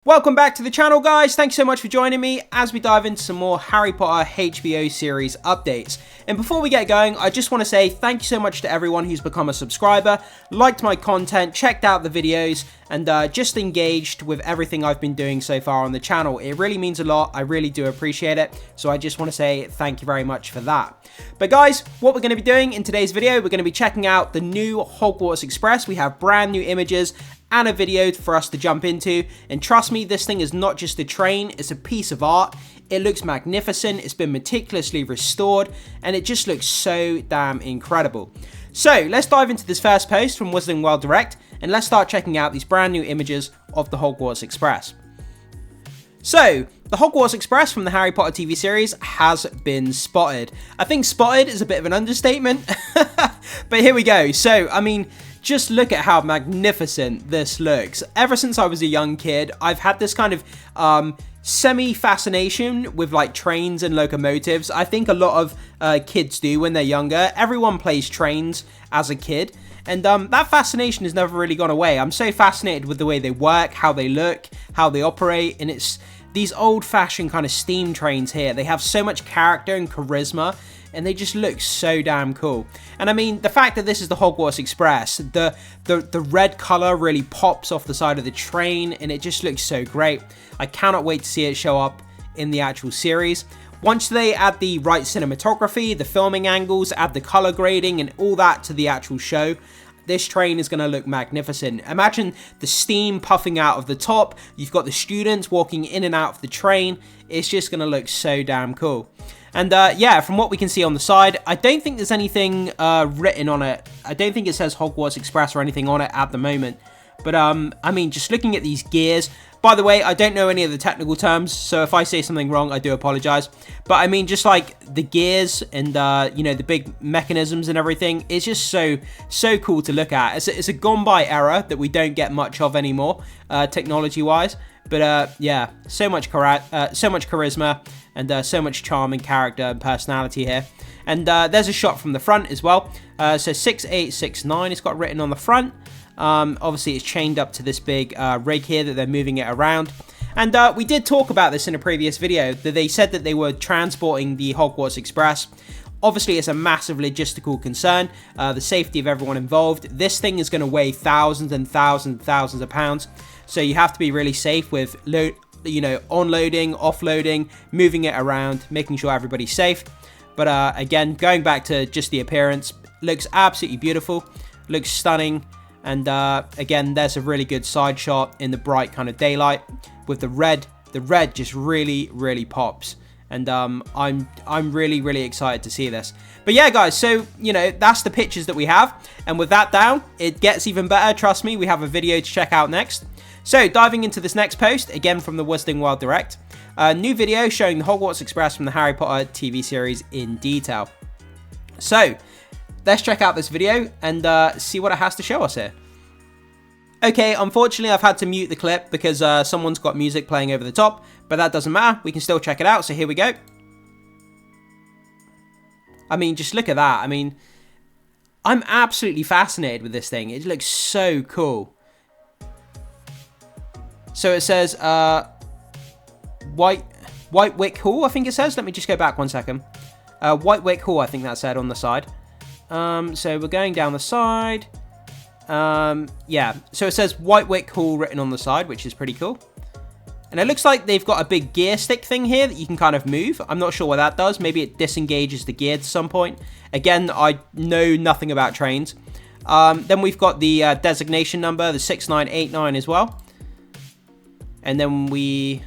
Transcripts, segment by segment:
Welcome back to the channel, guys. Thanks so much for joining me as we dive into some more Harry Potter HBO series updates. And before we get going, I just want to say thank you so much to everyone who's become a subscriber, liked my content, checked out the videos, and just engaged with everything I've been doing so far on the channel. It really means a lot. I really do appreciate it. So I just want to say thank you very much for that. But guys, what we're going to be doing in today's video, we're going to be checking out the new Hogwarts Express. We have brand new images and a video for us to jump into, and trust me, this thing is not just a train, it's a piece of art. It looks magnificent, it's been meticulously restored, and it just looks so damn incredible. So let's dive into this first post from Wizarding World Direct, and let's start checking out these brand new images of the Hogwarts Express. So, the Hogwarts Express from the Harry Potter TV series has been spotted. I think spotted is a bit of an understatement, but here we go. So, I mean, just look at how magnificent this looks. Ever since I was a young kid, I've had this kind of semi-fascination with like trains and locomotives. I think a lot of kids do when they're younger. Everyone plays trains as a kid. And that fascination has never really gone away. I'm so fascinated with the way they work, how they look, how they operate. And it's these old-fashioned kind of steam trains here. They have so much character and charisma, and they just look so damn cool. And I mean, the fact that this is the Hogwarts Express, the red color really pops off the side of the train, and it just looks so great. I cannot wait to see it show up in the actual series. Once they add the right cinematography, the filming angles, add the color grading and all that to the actual show, this train is going to look magnificent. Imagine the steam puffing out of the top. You've got the students walking in and out of the train. It's just going to look so damn cool. And yeah, from what we can see on the side, I don't think there's anything written on it. I don't think it says Hogwarts Express or anything on it at the moment. But I mean, just looking at these gears. By the way, I don't know any of the technical terms, so if I say something wrong, I do apologize. But I mean, just like the gears and you know, the big mechanisms and everything, it's just so cool to look at. It's a gone by era that we don't get much of anymore, technology-wise. But yeah, so much charisma and so much charm and character and personality here. And there's a shot from the front as well. So 6869 it's got written on the front. Obviously it's chained up to this big rig here that they're moving it around. And we did talk about this in a previous video, that they said that they were transporting the Hogwarts Express. Obviously, it's a massive logistical concern, the safety of everyone involved. This thing is going to weigh thousands and thousands and thousands of pounds. So you have to be really safe with, you know, onloading, offloading, moving it around, making sure everybody's safe. But again, going back to just the appearance, looks absolutely beautiful, looks stunning. And again, there's a really good side shot in the bright kind of daylight with the red. The red just really pops. And I'm really excited to see this. But yeah, guys, so, you know, that's the pictures that we have. And with that down, it gets even better. Trust me, we have a video to check out next. So, diving into this next post, again from the Wizarding World Direct. A new video showing the Hogwarts Express from the Harry Potter TV series in detail. So, let's check out this video and see what it has to show us here. Okay, unfortunately, I've had to mute the clip because someone's got music playing over the top, but that doesn't matter. We can still check it out, so here we go. I mean, just look at that. I mean, I'm absolutely fascinated with this thing. It looks so cool. So it says Whitewick Hall, I think it says. Let me just go back one second. Whitewick Hall, I think that said on the side. So we're going down the side. Yeah, so it says Whitewick Hall written on the side, which is pretty cool. And it looks like they've got a big gear stick thing here that you can kind of move. I'm not sure what that does. Maybe it disengages the gear to some point. Again, I know nothing about trains. Then we've got the designation number, the 6989 as well. And then we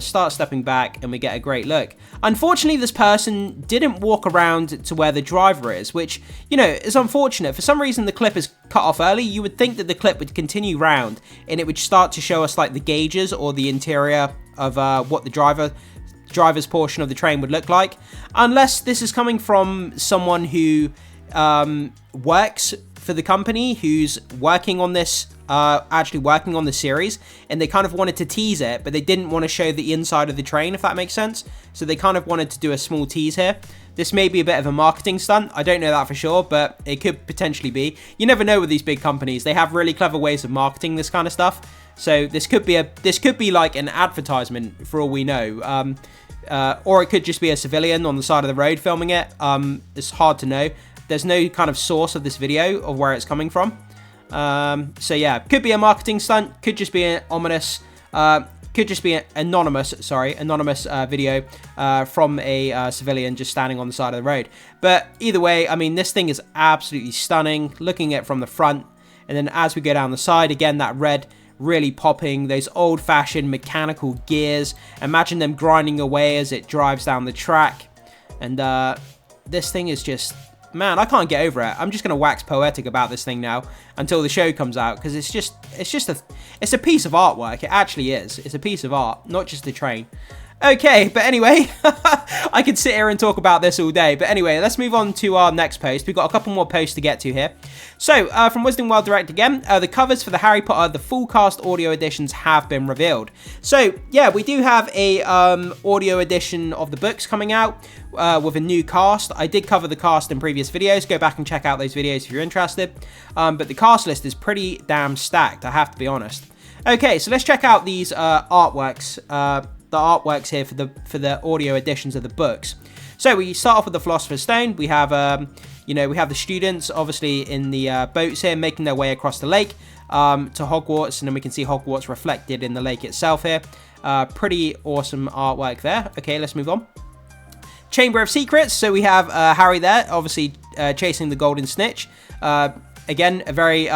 start stepping back and we get a great look. Unfortunately, this person didn't walk around to where the driver is, which, you know, is unfortunate. For some reason, the clip is cut off early. You would think that the clip would continue round and it would start to show us like the gauges or the interior of what the driver's portion of the train would look like. Unless this is coming from someone who works for the company, who's working on this, actually working on the series, and they kind of wanted to tease it, but they didn't want to show the inside of the train, if that makes sense. So they kind of wanted to do a small tease here. This may be a bit of a marketing stunt. I don't know that for sure, but it could potentially be. You never know with these big companies. They have really clever ways of marketing this kind of stuff. So this could be like an advertisement for all we know. Or it could just be a civilian on the side of the road filming it. It's hard to know. There's no kind of source of this video of where it's coming from. So yeah, could be a marketing stunt. Could just be an ominous. Could just be an anonymous video from a civilian just standing on the side of the road. But either way, I mean, this thing is absolutely stunning. Looking at it from the front, and then as we go down the side, again, that red really popping, those old-fashioned mechanical gears. Imagine them grinding away as it drives down the track. And this thing is just, man, I can't get over it. I'm just gonna wax poetic about this thing now until the show comes out, because it's a piece of artwork. It actually is. It's a piece of art, not just a train. Okay, but anyway, I could sit here and talk about this all day. But anyway, let's move on to our next post. We've got a couple more posts to get to here. So, from Wisdom World Direct again, the covers for the Harry Potter, the full cast audio editions have been revealed. So, yeah, we do have a audio edition of the books coming out with a new cast. I did cover the cast in previous videos. Go back and check out those videos if you're interested. But the cast list is pretty damn stacked, I have to be honest. Okay, so let's check out these artworks. The artworks here for the audio editions of the books. So we start off with the Philosopher's Stone. We have we have the students obviously in the boats here making their way across the lake to Hogwarts, and then we can see Hogwarts reflected in the lake itself here. Pretty awesome artwork there. Okay, let's move on. Chamber of Secrets. So we have Harry there, obviously chasing the Golden Snitch. Again, a very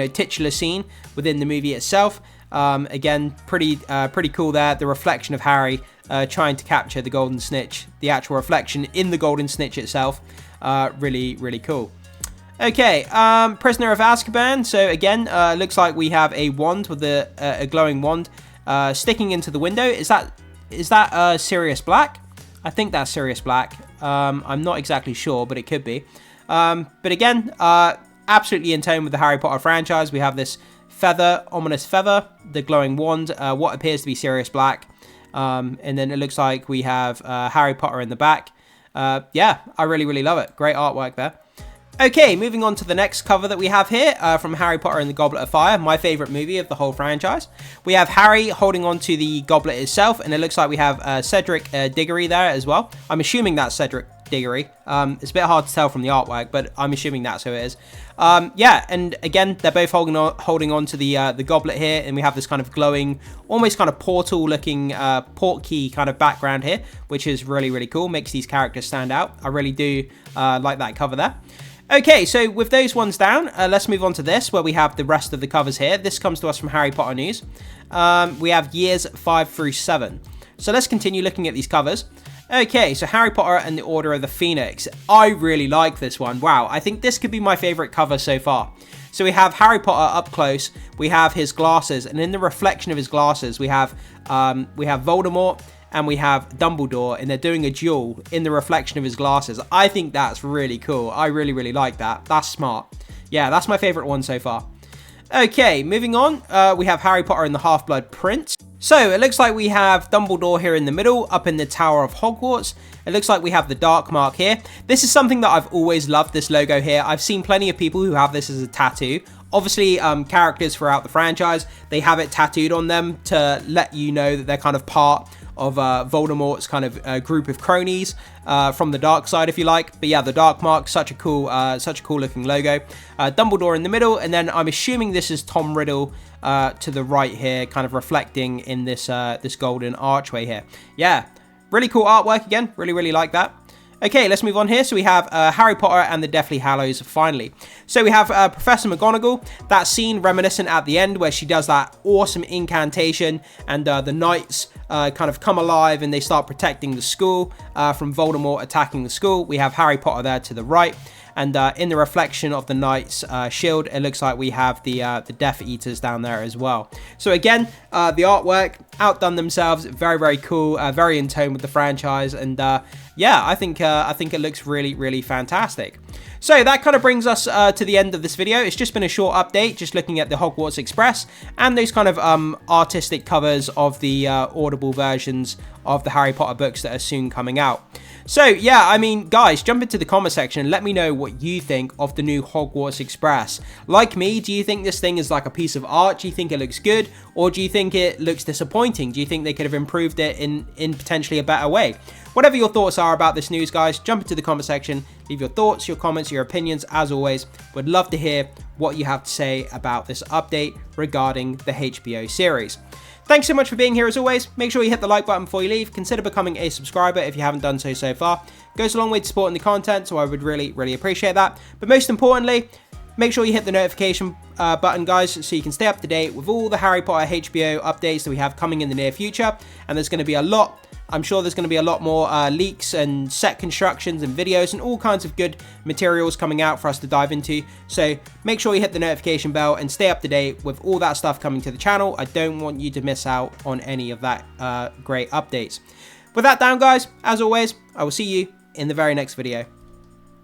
titular scene within the movie itself. Again, pretty cool there. The reflection of Harry trying to capture the Golden Snitch, the actual reflection in the Golden Snitch itself. Really, really cool. Okay, Prisoner of Azkaban. So again, looks like we have a wand with a glowing wand sticking into the window. Is that Sirius Black? I think that's Sirius Black. I'm not exactly sure, but it could be. But again, absolutely in tone with the Harry Potter franchise. We have this feather, ominous feather, the glowing wand, what appears to be Sirius Black, and then it looks like we have Harry Potter in the back. Yeah, I really, really love it. Great artwork there. Okay, moving on to the next cover that we have here from Harry Potter and the Goblet of Fire, my favorite movie of the whole franchise. We have Harry holding on to the goblet itself, and it looks like we have Cedric Diggory there as well. I'm assuming that's Cedric Diggory. It's a bit hard to tell from the artwork, but I'm assuming that's who it is. Yeah, and again, they're both holding on to the goblet here, and we have this kind of glowing, almost kind of portal-looking portkey kind of background here, which is really, really cool. Makes these characters stand out. I really do like that cover there. Okay, so with those ones down, let's move on to this, where we have the rest of the covers here. This comes to us from Harry Potter News. We have years 5 through 7. So let's continue looking at these covers. Okay, so Harry Potter and the Order of the Phoenix. I really like this one. Wow, I think this could be my favorite cover so far. So we have Harry Potter up close, we have his glasses, and in the reflection of his glasses, we have Voldemort and we have Dumbledore, and they're doing a duel in the reflection of his glasses. I think that's really cool. I really, really like that. That's smart. Yeah, that's my favorite one so far. Okay, moving on, we have Harry Potter and the Half-Blood Prince. So it looks like we have Dumbledore here in the middle, up in the Tower of Hogwarts. It looks like we have the Dark Mark here. This is something that I've always loved, this logo here. I've seen plenty of people who have this as a tattoo. Obviously, characters throughout the franchise, they have it tattooed on them to let you know that they're kind of part of Voldemort's kind of group of cronies from the dark side, if you like. But yeah, the Dark Mark, such a cool looking logo. Dumbledore in the middle, and then I'm assuming this is Tom Riddle to the right here, kind of reflecting in this this golden archway here. Yeah, really cool artwork again. Really, really like that. Okay, let's move on here. So we have Harry Potter and the Deathly Hallows finally. So we have Professor McGonagall, that scene reminiscent at the end where she does that awesome incantation and the knights kind of come alive and they start protecting the school from Voldemort attacking the school. We have Harry Potter there to the right. And in the reflection of the Knight's shield, it looks like we have the Death Eaters down there as well. So again, the artwork outdone themselves. Very, very cool. Very in tone with the franchise. And yeah, I think it looks really, really fantastic. So that kind of brings us to the end of this video. It's just been a short update, just looking at the Hogwarts Express and those kind of artistic covers of the Audible versions of the Harry Potter books that are soon coming out. So yeah, I mean, guys, jump into the comment section and let me know what you think of the new Hogwarts Express. Like me, do you think this thing is like a piece of art? Do you think it looks good? Or do you think it looks disappointing? Do you think they could have improved it in potentially a better way? Whatever your thoughts are about this news, guys, jump into the comment section, leave your thoughts, your comments, your opinions. As always, would love to hear what you have to say about this update regarding the HBO series. Thanks so much for being here as always. Make sure you hit the like button before you leave. Consider becoming a subscriber if you haven't done so far. Goes a long way to supporting the content, so I would really appreciate that. But most importantly, make sure you hit the notification button, guys, so you can stay up to date with all the Harry Potter HBO updates that we have coming in the near future. And there's going to be a lot. I'm sure there's going to be a lot more leaks and set constructions and videos and all kinds of good materials coming out for us to dive into. So make sure you hit the notification bell and stay up to date with all that stuff coming to the channel. I don't want you to miss out on any of that great updates. With that down, guys, as always, I will see you in the very next video.